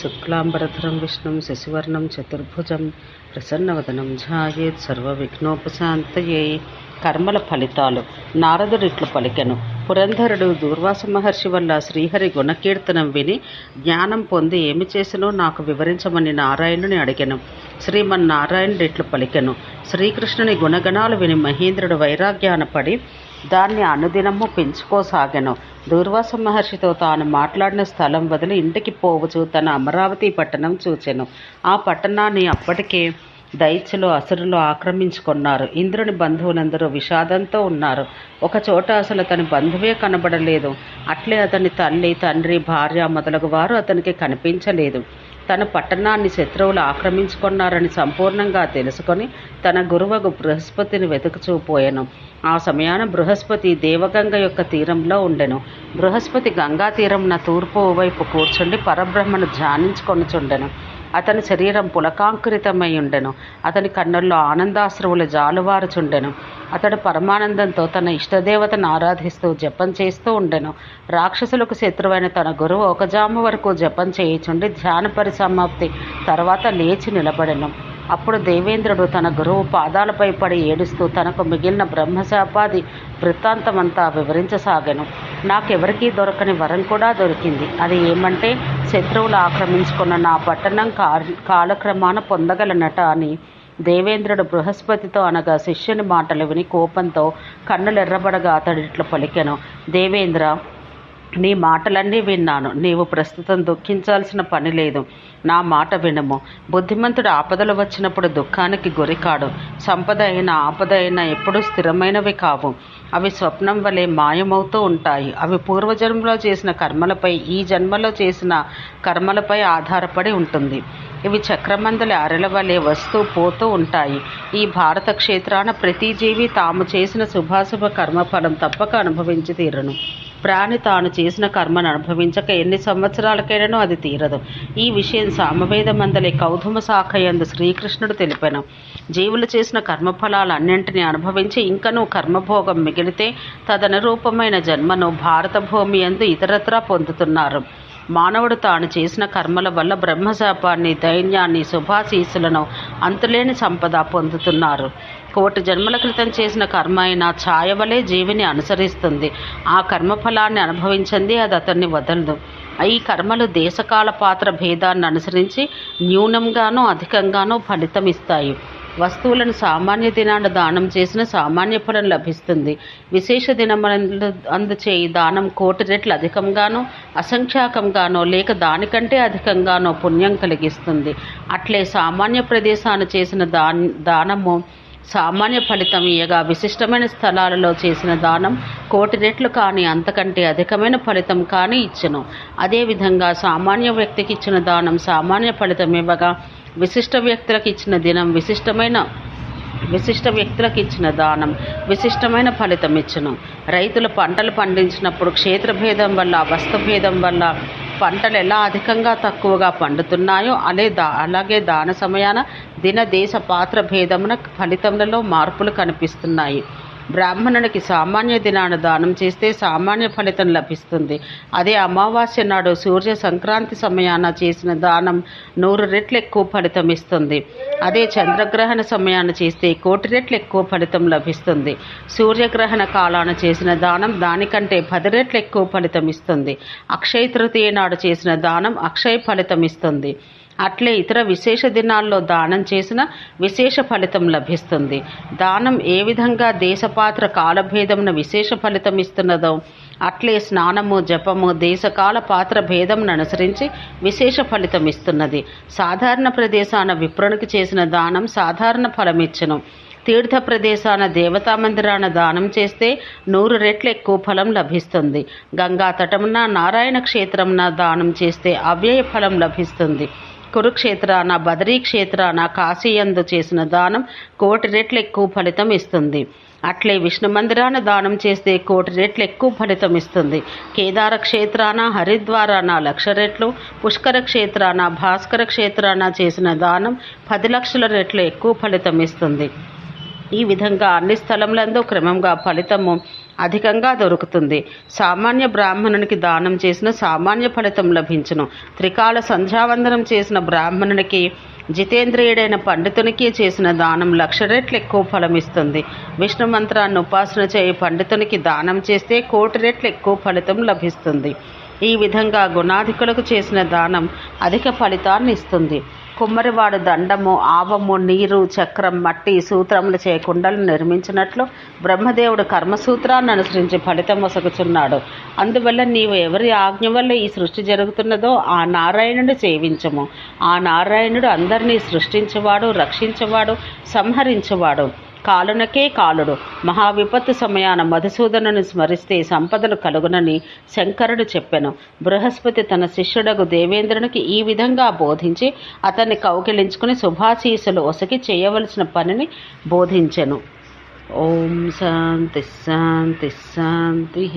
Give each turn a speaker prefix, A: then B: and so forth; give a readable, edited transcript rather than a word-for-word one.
A: శుక్లాంబరధరం విష్ణుం శశివర్ణం చతుర్భుజం ప్రసన్నవదనం ధ్యాయేత్ సర్వవిఘ్నోపశాంతయే. కర్మల ఫలితాలు. నారదుడిట్లు పలికెను. పురంధరుడు దూర్వాస మహర్షి వల్ల శ్రీహరి గుణకీర్తనం విని జ్ఞానం పొంది ఏమి చేసినో నాకు వివరించమని నారాయణుని అడిగెను. శ్రీమన్నారాయణుడిట్లు పలికెను. శ్రీకృష్ణుని గుణగణాలు విని మహేంద్రుడు వైరాగ్యాన పడి దాన్ని అనుదినము పెంచుకోసాగెను. దూర్వాస మహర్షితో తాను మాట్లాడిన స్థలం వదిలి ఇంటికి పోవచ్చు తన అమరావతి పట్టణం చూచెను. ఆ పట్టణాన్ని అప్పటికే దైత్యులు అసురులు ఆక్రమించుకున్నారు. ఇంద్రుని బంధువులందరూ విషాదంతో ఉన్నారు. ఒక చోట అసలు అతని బంధువే కనబడలేదు. అట్లే అతని తల్లి, తండ్రి, భార్య మొదలగు వారు అతనికి కనిపించలేదు. తన పట్టణాన్ని శత్రువులు ఆక్రమించుకున్నారని సంపూర్ణంగా తెలుసుకొని తన గురువగు బృహస్పతిని వెతుకుచూపోయెను. ఆ సమయాన బృహస్పతి దేవగంగ యొక్క తీరంలో ఉండెను. బృహస్పతి గంగా తీరంన తూర్పు వైపు కూర్చుండి పరబ్రహ్మను ధ్యానించుకొనుచుండెను. అతని శరీరం పులకాంకురితమై ఉండెను. అతని కన్నుల్లో ఆనందాశ్రువులు జాలువారుచుండెను. అతడు పరమానందంతో తన ఇష్టదేవతను ఆరాధిస్తూ జపం చేస్తూ ఉండెను. రాక్షసులకు శత్రువైన తన గురువు ఒక జాము వరకు జపం చేయుచుండి ధ్యాన పరిసమాప్తి తర్వాత లేచి నిలబడెను. అప్పుడు దేవేంద్రుడు తన గురువు పాదాలపై పడి ఏడుస్తూ తనకు మిగిలిన బ్రహ్మశాపాది వృత్తాంతమంతా వివరించసాగెను. నాకెవరికీ దొరకని వరం కూడా దొరికింది. అది ఏమంటే శత్రువులు ఆక్రమించుకున్న నా పట్టణం కాలక్రమాన పొందగలనట అని దేవేంద్రుడు బృహస్పతితో అనగా శిష్యుని మాటలు విని కోపంతో కన్నులెర్రబడగా అతడిట్లు పలికెను. దేవేంద్ర, నీ మాటలన్నీ విన్నాను. నీవు ప్రస్తుతం దుఃఖించాల్సిన పని లేదు. నా మాట వినము. బుద్ధిమంతుడు ఆపదలు వచ్చినప్పుడు దుఃఖానికి గురికాడు. సంపద అయినా ఆపద అయినా ఎప్పుడూ స్థిరమైనవి కావు. అవి స్వప్నం వలె మాయమవుతూ ఉంటాయి. అవి పూర్వజన్మలో చేసిన కర్మలపై, ఈ జన్మలో చేసిన కర్మలపై ఆధారపడి ఉంటుంది. ఇవి చక్రమందలి అరల వలె వస్తూ పోతూ ఉంటాయి. ఈ భారత క్షేత్రాన ప్రతి జీవి తాము చేసిన శుభాశుభ కర్మఫలం తప్పక అనుభవించి తీరును. ప్రాణి తాను చేసిన కర్మను అనుభవించక ఎన్ని సంవత్సరాలకైనానూ అది తీరదు. ఈ విషయం సామవేదమందలి కౌతుమ శాఖయందు శ్రీకృష్ణుడు తెలిపెను. జీవులు చేసిన కర్మఫలాలన్నింటినీ అనుభవించి ఇంకనూ కర్మభోగం మిగిలితే తదనురూపమైన జన్మను భారత భూమి యందు ఇతరత్రా పొందుతున్నారు. మానవుడు తాను చేసిన కర్మల వల్ల బ్రహ్మశాపాన్ని, దైన్యాన్ని, శుభాశీస్సులను, అంతులేని సంపద పొందుతున్నారు. 1,000,000 జన్మల క్రితం చేసిన కర్మ అయినా ఛాయవలే జీవిని అనుసరిస్తుంది. ఆ కర్మఫలాన్ని అనుభవించింది అది అతన్ని వదలదు. ఈ కర్మలు దేశకాల పాత్ర భేదాన్ని అనుసరించి న్యూనంగానో అధికంగానో ఫలితమిస్తాయి. వస్తువులను సామాన్య దినాన దానం చేసిన సామాన్య ఫలం లభిస్తుంది. విశేష దినములందు అందుచేయి దానం 1,000,000 రెట్లు అధికంగానో, అసంఖ్యాకంగానో, లేక దానికంటే అధికంగానో పుణ్యం కలిగిస్తుంది. అట్లే సామాన్య ప్రదేశాన్ని చేసిన దానము సామాన్య ఫలితం ఇయ్యగా, విశిష్టమైన స్థలాలలో చేసిన దానం 1,000,000 రెట్లు కానీ అంతకంటే అధికమైన ఫలితం కానీ ఇచ్చును. అదేవిధంగా సామాన్య వ్యక్తికి ఇచ్చిన దానం సామాన్య ఫలితం ఇవ్వగా, విశిష్ట వ్యక్తులకు ఇచ్చిన దినం విశిష్ట వ్యక్తులకు ఇచ్చిన దానం విశిష్టమైన ఫలితం ఇచ్చును. రైతులు పంటలు పండించినప్పుడు క్షేత్రభేదం వల్ల, వస్తుభేదం వల్ల పంటలు ఎలా అధికంగా తక్కువగా పండుతున్నాయో అలాగే దాన సమయాన దిన దేశ పాత్ర భేదమున ఫలితములలో మార్పులు కనిపిస్తున్నాయి. బ్రాహ్మణునికి సామాన్య దినాన దానం చేస్తే సామాన్య ఫలితం లభిస్తుంది. అదే అమావాస్య నాడు సూర్య సంక్రాంతి సమయాన చేసిన దానం 100 రెట్లు ఎక్కువ ఫలితం ఇస్తుంది. అదే చంద్రగ్రహణ సమయాన చేస్తే 1,000,000 రెట్లు ఎక్కువ ఫలితం లభిస్తుంది. సూర్యగ్రహణ కాలాన చేసిన దానం దానికంటే 10 రెట్లు ఎక్కువ ఫలితం ఇస్తుంది. అక్షయ తృతీయ నాడు చేసిన దానం అక్షయ ఫలితం ఇస్తుంది. అట్లే ఇతర విశేష దినాల్లో దానం చేసిన విశేష ఫలితం లభిస్తుంది. దానం ఏ విధంగా దేశపాత్ర కాలభేదమున విశేష ఫలితం ఇస్తున్నదో అట్లే స్నానము, జపము దేశకాల పాత్ర భేదమును అనుసరించి విశేష ఫలితం ఇస్తున్నది. సాధారణ ప్రదేశాన విప్రునికి చేసిన దానం సాధారణ ఫలమిచ్చును. తీర్థ ప్రదేశాన దేవతా మందిరాన దానం చేస్తే 100 రెట్లు ఎక్కువ ఫలం లభిస్తుంది. గంగా తటమున, నారాయణ క్షేత్రమున దానం చేస్తే అవ్యయ ఫలం లభిస్తుంది. కురుక్షేత్రాన, బదరీ క్షేత్రాన, కాశీయందు చేసిన దానం 1,000,000 రెట్లు ఎక్కువ ఫలితం ఇస్తుంది. అట్లే విష్ణు మందిరాన దానం చేస్తే 1,000,000 రెట్లు ఎక్కువ ఫలితం ఇస్తుంది. కేదార క్షేత్రాన, హరిద్వారాన 1,00,000 రెట్లు, పుష్కర క్షేత్రాన, భాస్కర క్షేత్రాన చేసిన దానం 10,00,000 రెట్లు ఎక్కువ ఫలితం ఇస్తుంది. ఈ విధంగా అన్ని స్థలములందు క్రమంగా ఫలితము అధికంగా దొరుకుతుంది. సామాన్య బ్రాహ్మణునికి దానం చేసిన సామాన్య ఫలితం లభించును. త్రికాల సంధ్యావందనం చేసిన బ్రాహ్మణునికి, జితేంద్రియుడైన పండితునికి చేసిన దానం 1,00,000 రెట్లు ఎక్కువ ఫలమిస్తుంది. విష్ణు మంత్రాన్ని ఉపాసన చేయి పండితునికి దానం చేస్తే 1,00,00,000 రెట్లు ఎక్కువ ఫలితం లభిస్తుంది. ఈ విధంగా గుణాధికులకు చేసిన దానం అధిక ఫలితాన్ని ఇస్తుంది. కుమ్మరివాడు దండము, ఆవము, నీరు, చక్రం, మట్టి, సూత్రములు కుండలు నిర్మించినట్లు బ్రహ్మదేవుడు కర్మసూత్రాన్ని అనుసరించి ఫలితం వసగుచున్నాడు. అందువల్ల నీవు ఎవరి ఆజ్ఞ వల్ల ఈ సృష్టి జరుగుతున్నదో ఆ నారాయణుడు సేవించము. ఆ నారాయణుడు అందరినీ సృష్టించేవాడు, రక్షించేవాడు, సంహరించేవాడు. కాలునకే కాలుడు. మహావిపత్తు సమయాన మధుసూదనుని స్మరిస్తే సంపదలు కలుగునని శంకరుడు చెప్పెను. బృహస్పతి తన శిష్యుడగు దేవేంద్రునికి ఈ విధంగా బోధించి అతన్ని కౌగిలించుకుని శుభాశీసులు ఒసగి చేయవలసిన పనిని బోధించెను. ఓం శాంతి శాంతి శాంతి.